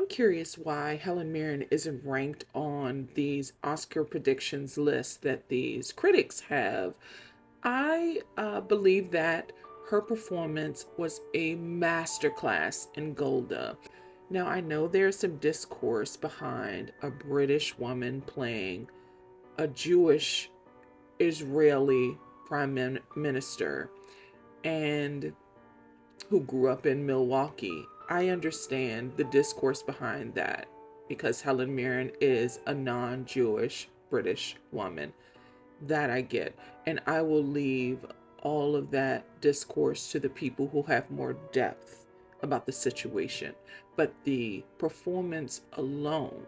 I'm curious why Helen Mirren isn't ranked on these Oscar predictions lists that these critics have. I believe that her performance was a masterclass in Golda. Now, I know there's some discourse behind a British woman playing a Jewish Israeli minister and who grew up in Milwaukee. I understand the discourse behind that because Helen Mirren is a non Jewish British woman. That I get. And I will leave all of that discourse to the people who have more depth about the situation. But the performance alone,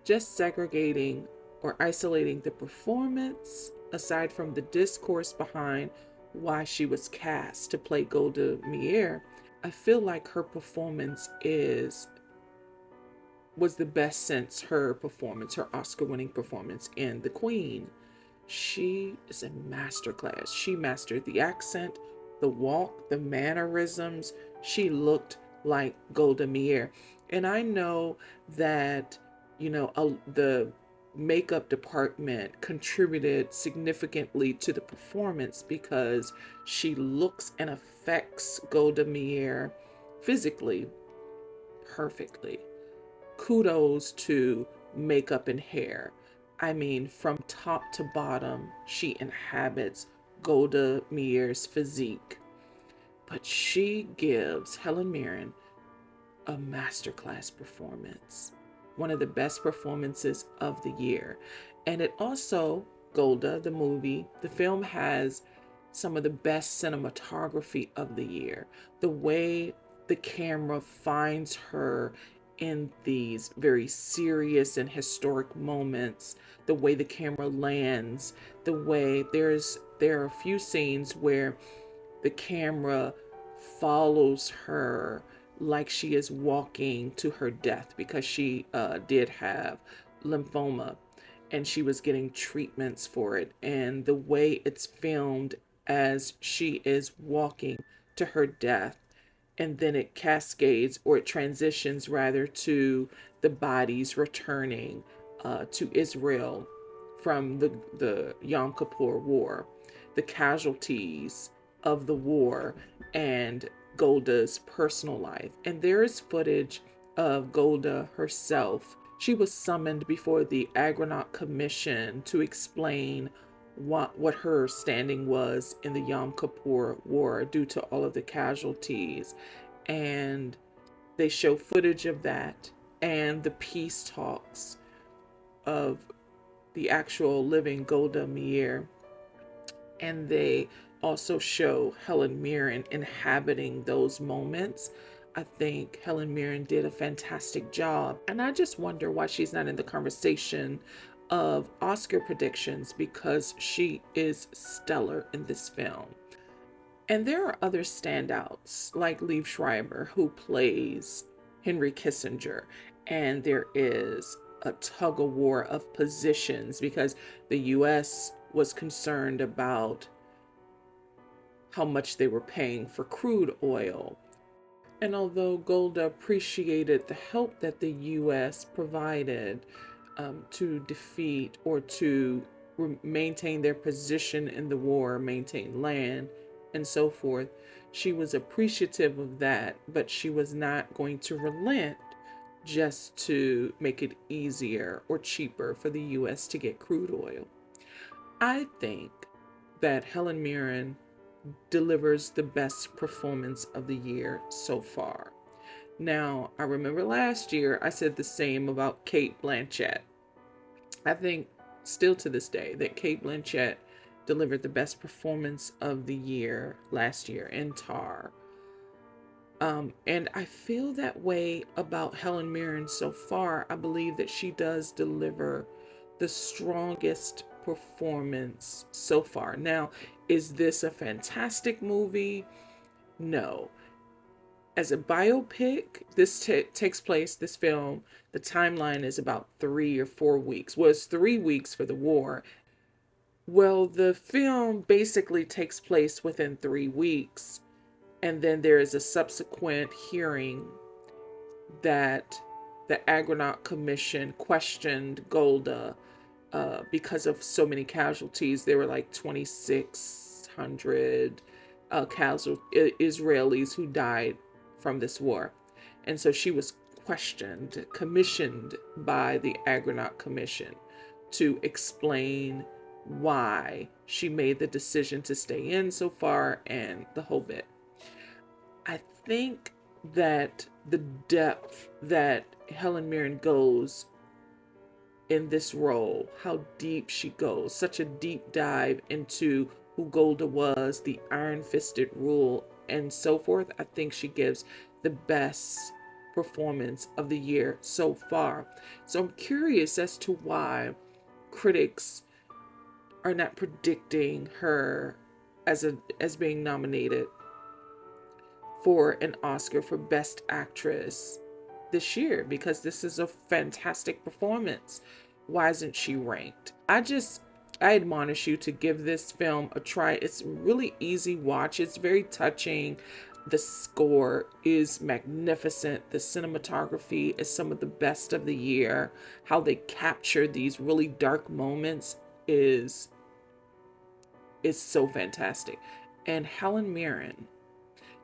just segregating or isolating the performance aside from the discourse behind why she was cast to play Golda Meir, I feel like her performance is was the best since her performance, her Oscar-winning performance in The Queen. She is a masterclass. She mastered the accent, the walk, the mannerisms. She looked like Golda Meir. And I know that, the makeup department contributed significantly to the performance because she looks and affects Golda Meir physically perfectly. Kudos to makeup and hair. I mean, from top to bottom, she inhabits Golda Meir's physique. But she gives Helen Mirren a masterclass performance, one of the best performances of the year. And it also, Golda, the movie, the film has some of the best cinematography of the year. The way the camera finds her in these very serious and historic moments, the way the camera lands, the way there are a few scenes where the camera follows her like she is walking to her death because she did have lymphoma and she was getting treatments for it. And the way it's filmed as she is walking to her death, and then it cascades or it transitions rather to the bodies returning to Israel from the Yom Kippur War, the casualties of the war, and Golda's personal life. And there is footage of Golda herself. She was summoned before the Agronaut Commission to explain what her standing was in the Yom Kippur War due to all of the casualties. And they show footage of that and the peace talks of the actual living Golda Meir. And they also show Helen Mirren inhabiting those moments. I think Helen Mirren did a fantastic job. And I just wonder why she's not in the conversation of Oscar predictions because she is stellar in this film. And there are other standouts like Liev Schreiber, who plays Henry Kissinger. And there is a tug of war of positions because the US was concerned about how much they were paying for crude oil. And although Golda appreciated the help that the US provided to defeat or to maintain their position in the war, maintain land, and so forth, she was appreciative of that, but she was not going to relent just to make it easier or cheaper for the US to get crude oil. I think that Helen Mirren delivers the best performance of the year so far. Now, I remember last year I said the same about Cate Blanchett. I think still to this day that Cate Blanchett delivered the best performance of the year last year in Tar. And I feel that way about Helen Mirren so far. I believe that she does deliver the strongest performance so far. Now, is this a fantastic movie? No. As a biopic, takes place, this film, the timeline is about 3 or 4 weeks. Well, it's 3 weeks for the war. Well, the film basically takes place within 3 weeks, and then there is a subsequent hearing that the Agronaut Commission questioned Golda because of so many casualties. There were like 2,600 Israelis who died from this war. And so she was commissioned by the Agronaut Commission to explain why she made the decision to stay in so far and the whole bit. I think that the depth that Helen Mirren goes in this role, how deep she goes, such a deep dive into who Golda was, the iron fisted rule, and so forth. I think she gives the best performance of the year so far. So I'm curious as to why critics are not predicting her as being nominated for an Oscar for Best Actress this year, because this is a fantastic performance. Why isn't she ranked? I admonish you to give this film a try. It's a really easy watch. It's very touching. The score is magnificent. The cinematography is some of the best of the year. How they capture these really dark moments is so fantastic. And Helen Mirren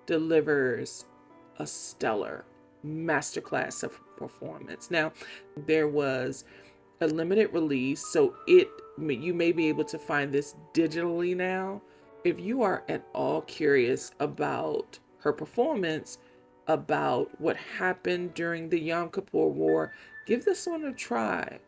delivers a stellar masterclass of performance. Now, there was a limited release, so you may be able to find this digitally now. If you are at all curious about her performance, about what happened during the Yom Kippur War, give this one a try.